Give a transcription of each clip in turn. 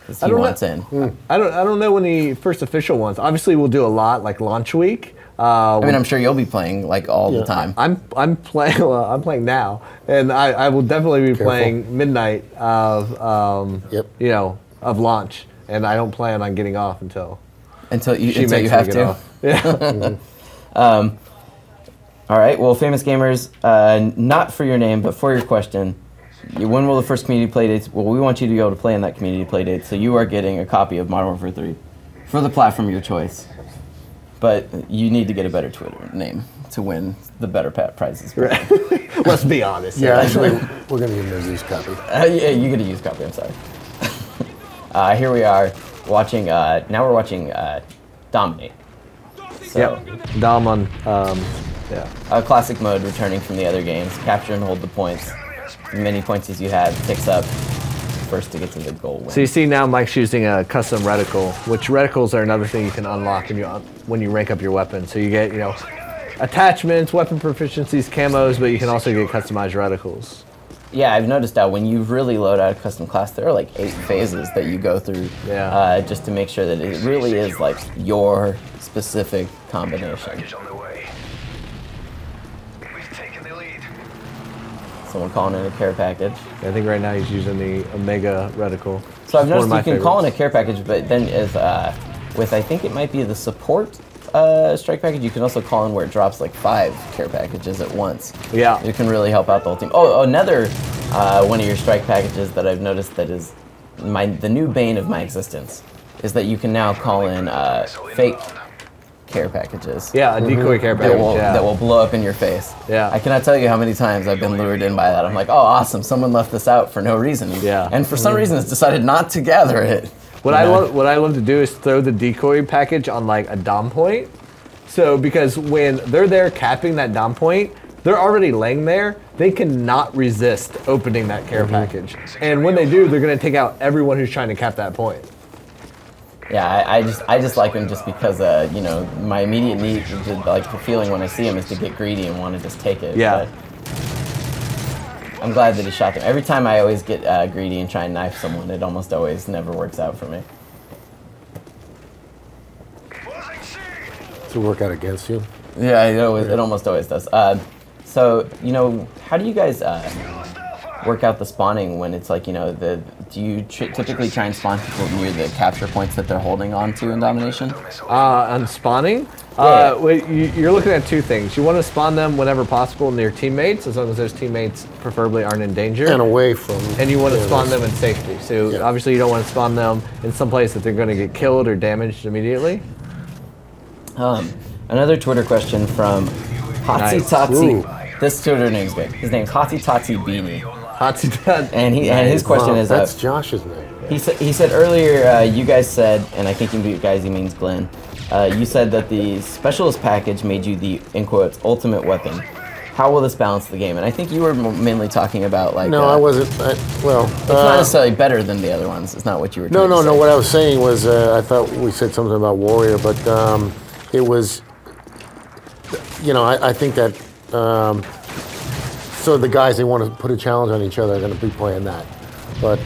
because he wants in. I don't know when the first official ones. Obviously, we'll do a lot like launch week. I mean, I'm sure you'll be playing like all the time. I'm playing. Well, I'm playing now, and I will definitely be playing midnight of you know, of launch, and I don't plan on getting off until you have to. Off. Yeah. All right. Well, famous gamers, not for your name, but for your question. When will the first community play dates? Well, we want you to be able to play in that community play date, so you are getting a copy of Modern Warfare 3 for the platform of your choice. But you need to get a better Twitter name to win the better prizes. Right. Let's be honest. Yeah, actually, we're going to get a used copy. Yeah, you get a used copy, I'm sorry. Here we are watching, now we're watching Dominate. So, yep, Dom on, classic mode returning from the other games. Capture and hold the points. As many points as you have ticks up. First to get to the goal win. So you see now Mike's using a custom reticle, which reticles are another thing you can unlock when you rank up your weapon. So you get, you know, attachments, weapon proficiencies, camos, but you can also get customized reticles. Yeah, I've noticed that when you really load out a custom class, there are like 8 phases that you go through just to make sure that it really is like your specific combination. Someone calling in a care package. Yeah, I think right now he's using the Omega reticle. So I've noticed you can call in a care package, but then with I think it might be the support strike package, you can also call in where it drops like 5 care packages at once. Yeah. It can really help out the whole team. Oh, another one of your strike packages that I've noticed that is the new bane of my existence is that you can now call in fake care packages. Yeah, a decoy care package that will blow up in your face. Yeah. I cannot tell you how many times I've been lured in by that. I'm like, oh, awesome, someone left this out for no reason. Yeah. And for some reason, it's decided not to gather it. What I love to do is throw the decoy package on like a dom point. So because when they're there capping that dom point, they're already laying there. They cannot resist opening that care package. And when they do, they're going to take out everyone who's trying to cap that point. Yeah, I just like him just because you know, my immediate need, like the feeling when I see him is to get greedy and want to just take it. Yeah. But I'm glad that he shot them. Every time I always get greedy and try and knife someone, it almost always never works out for me. To work out against you? Yeah, it almost always does. So, you know, how do you guys work out the spawning when it's like, you know, do you typically try and spawn people near the capture points that they're holding on to in Domination? On spawning? Yeah. You're looking at 2 things. You want to spawn them whenever possible near teammates, as long as those teammates preferably aren't in danger. And away from... And you want to spawn them in safety. So obviously you don't want to spawn them in some place that they're going to get killed or damaged immediately. Another Twitter question from Hotsy Totsy. This Twitter name's good. His name's Hotsy Totsy Beanie. And his question is... That's Josh's name. He said earlier, you guys said, and I think you guys, he means Glenn, you said that the specialist package made you the, in quotes, ultimate weapon. How will this balance the game? And I think you were mainly talking about like... No, I wasn't. Well... It's not necessarily better than the other ones. It's not what you were trying to say. No. What I was saying was, I thought we said something about Warrior, but it was... You know, I think that... so the guys, they want to put a challenge on each other are going to be playing that. But...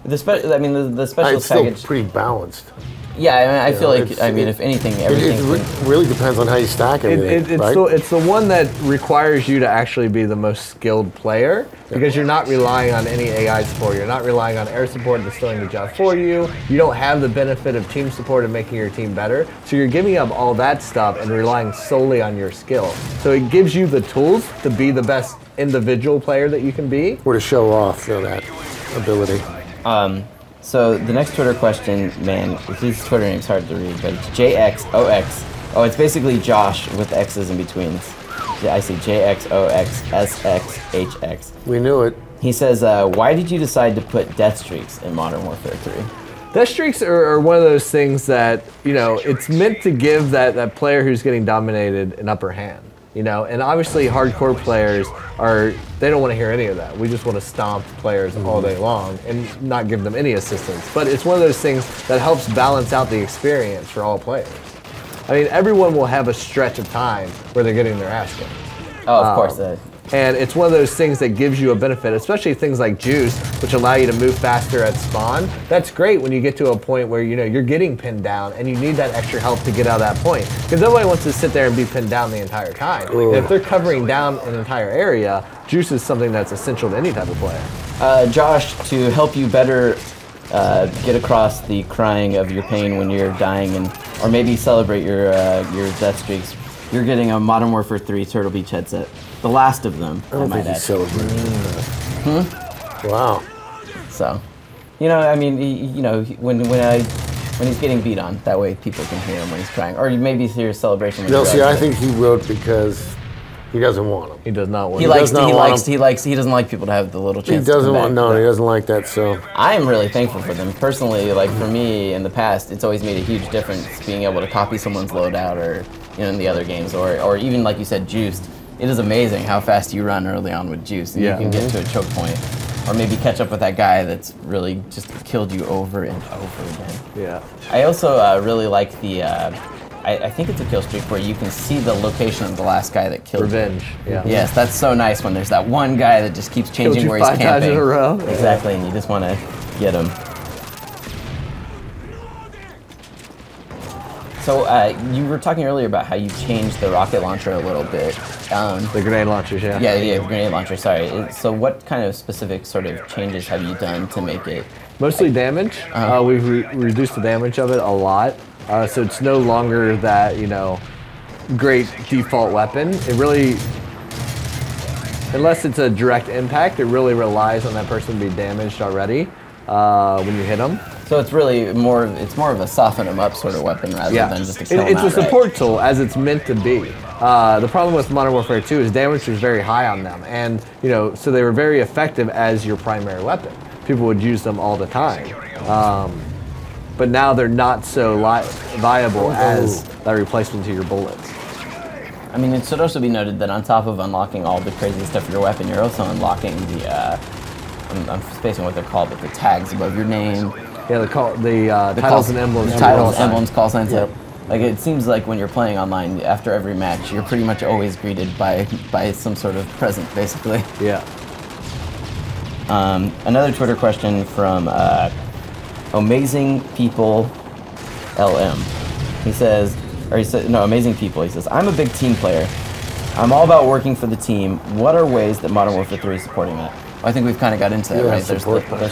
the specialist it's still package... pretty balanced. Yeah, I feel like, if anything, everything... It really depends on how you stack everything, right? It's the one that requires you to actually be the most skilled player, because you're not relying on any AI support. You're not relying on air support that's doing the job for you. You don't have the benefit of team support and making your team better. So you're giving up all that stuff and relying solely on your skill. So it gives you the tools to be the best individual player that you can be. Or to show off that ability. So the next Twitter question, man, his Twitter name's hard to read, but it's JXOX. Oh, it's basically Josh with X's in between. Yeah, I see JXOXSXHX. We knew it. He says, why did you decide to put death streaks in Modern Warfare 3? Death streaks are one of those things that, you know, it's meant to give that player who's getting dominated an upper hand. You know, and obviously hardcore players they don't want to hear any of that. We just want to stomp players all day long and not give them any assistance. But it's one of those things that helps balance out the experience for all players. I mean, everyone will have a stretch of time where they're getting their ass kicked. Oh, of course. And it's one of those things that gives you a benefit, especially things like juice, which allow you to move faster at spawn. That's great when you get to a point where you're getting pinned down and you need that extra help to get out of that point. Because nobody wants to sit there and be pinned down the entire time. And if they're covering down an entire area, juice is something that's essential to any type of player. Josh, to help you better get across the crying of your pain when you're dying, or maybe celebrate your death streaks, you're getting a Modern Warfare 3 Turtle Beach headset. The last of them, I might add. Celebrating that. Wow. So, I mean, when he's getting beat on, that way people can hear him when he's crying, or maybe hear a celebration. When see, I think he wrote because he doesn't want him. He does not want. He doesn't like people to have the little chance. He doesn't to want. No, he doesn't like that. So I am really thankful for them personally. Like for me in the past, it's always made a huge difference being able to copy someone's loadout, or in the other games, or even like you said, juiced. It is amazing how fast you run early on with juice, and you can get to a choke point, or maybe catch up with that guy that's really just killed you over and over again. Yeah. I also really like the. I think it's a kill streak where you can see the location of the last guy that killed Revenge. you. Yeah. Yes, that's so nice when there's that one guy that just keeps changing where he's camping. 5 times in a row. Exactly, and you just want to get him. So you were talking earlier about how you changed the rocket launcher a little bit. The grenade launchers, yeah. Yeah, grenade launcher, sorry. So what kind of specific sort of changes have you done to make it? Mostly damage. We've reduced the damage of it a lot. So it's no longer that, great default weapon. It really, unless it's a direct impact, it really relies on that person to be damaged already when you hit them. So it's really more of a soften them up sort of weapon rather than just a kill them It's a support outright. tool as it's meant to be. The problem with Modern Warfare 2 is damage was very high on them, and so they were very effective as your primary weapon. People would use them all the time, but now they're not so viable as that replacement to your bullets. I mean, it should also be noted that on top of unlocking all the crazy stuff for your weapon, you're also unlocking the I'm spacing what they're called, but the tags above your name. Yeah, the titles and emblems. Titles, emblems, call signs. Yep. Like it seems like when you're playing online, after every match, you're pretty much always greeted by some sort of present, basically. Yeah. Another Twitter question from Amazing People LM. He says, Amazing People. He says, I'm a big team player. I'm all about working for the team. What are ways that Modern Warfare 3 is supporting that? I think we've kind of got into that, right? There's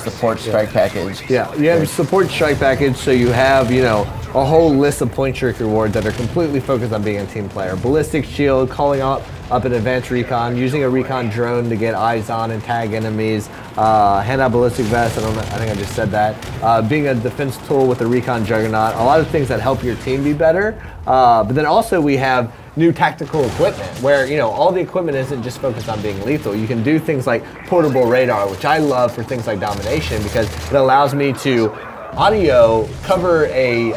support strike package. Yeah, you have a support strike package, so you have, a whole list of point streak rewards that are completely focused on being a team player. Ballistic shield, calling up an advanced recon, using a recon drone to get eyes on and tag enemies, hand out ballistic vest, I think I just said that, being a defense tool with the recon juggernaut, a lot of things that help your team be better. But then also we have new tactical equipment where, all the equipment isn't just focused on being lethal. You can do things like portable radar, which I love for things like Domination because it allows me to audio cover a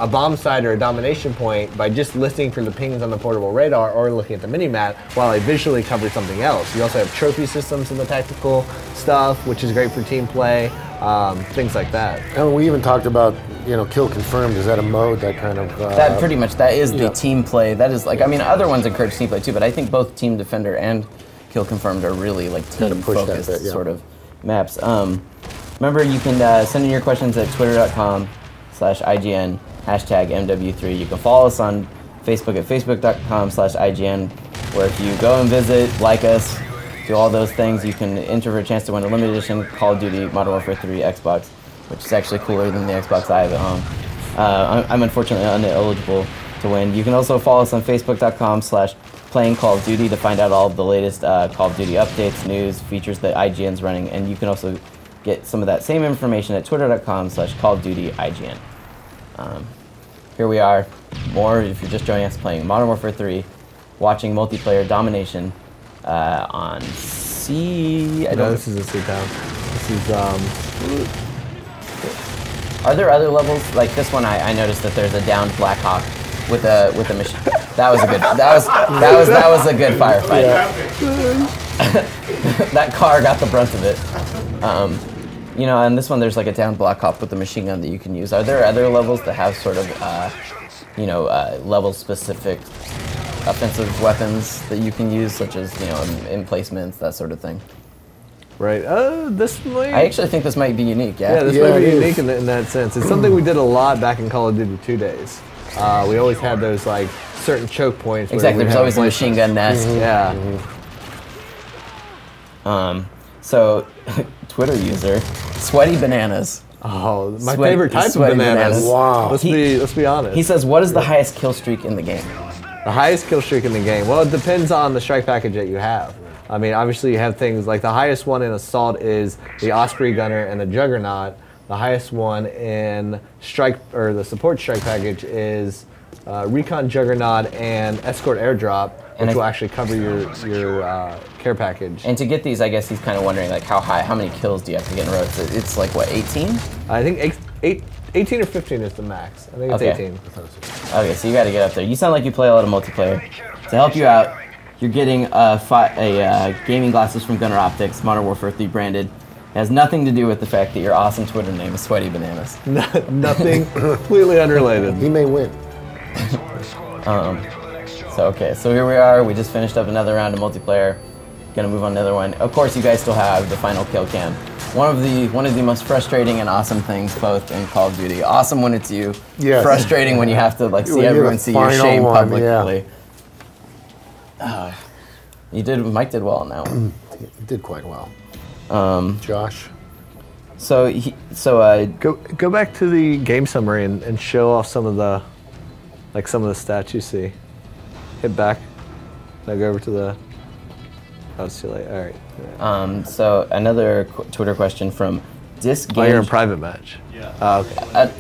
bomb site or a domination point by just listening for the pings on the portable radar or looking at the mini-map while I visually cover something else. You also have trophy systems in the tactical stuff, which is great for team play, things like that. And we even talked about, kill confirmed. Is that a mode that kind of... that pretty much, that is the team play. That is like, other ones encourage team play too, but I think both Team Defender and Kill Confirmed are really like team-focused sort of maps. Remember, you can send in your questions at twitter.com/IGN, #MW3. You can follow us on Facebook at facebook.com/IGN, where if you go and visit, like us, do all those things, you can enter for a chance to win a limited edition Call of Duty Modern Warfare 3 Xbox, which is actually cooler than the Xbox I have at home. I'm unfortunately ineligible to win. You can also follow us on facebook.com/playing Call of Duty to find out all of the latest Call of Duty updates, news, features that IGN's running, and you can also get some of that same information at twitter.com/CallOfDutyIGN. Here we are, more if you're just joining us, playing Modern Warfare 3, watching multiplayer Domination on C. No, this is a C town. This is Are there other levels like this one? I noticed that there's a downed Black Hawk with a machine. That was a good. That was a good firefight. Yeah. That car got the brunt of it. And this one there's like a downed Black Hawk with a machine gun that you can use. Are there other levels that have sort of, level specific offensive weapons that you can use, such as emplacements, that sort of thing. Right. This might. I actually think this might be unique. Yeah, this might be unique in that sense. It's something we did a lot back in Call of Duty 2 days. We always had those like certain choke points. Exactly. There's always a machine gun nest. Yeah. So, Twitter user, Sweaty Bananas. Oh, my favorite type of bananas. Wow. Let's be honest. He says, "What is the highest kill streak in the game?" The highest kill streak in the game. Well, it depends on the strike package that you have. I mean, obviously you have things like the highest one in Assault is the Osprey Gunner and the Juggernaut. The highest one in the support strike package is Recon Juggernaut and Escort Airdrop, which will actually cover your care package. And to get these, I guess he's kind of wondering like how many kills do you have to get in a row? It's like what, 18? I think 18 or 15 is the max. I think it's 18. Okay, so you got to get up there. You sound like you play a lot of multiplayer. To help you out, you're getting gaming glasses from Gunner Optics, Modern Warfare 3 branded. It has nothing to do with the fact that your awesome Twitter name is Sweaty Bananas. Nothing, completely unrelated. He may win. So here we are. We just finished up another round of multiplayer. Gonna move on to another one. Of course, you guys still have the final kill cam. One of the most frustrating and awesome things both in Call of Duty. Awesome when it's you. Yes. Frustrating when you have to see everyone see your shame publicly. Yeah. Mike did well on that one. He did quite well. Josh. So go back to the game summary and show off some of the stats you see. Hit back. Now go over to the. Oh, it's too late. All right. So another Twitter question from Disc. Oh, you're in private match. Yeah. Okay.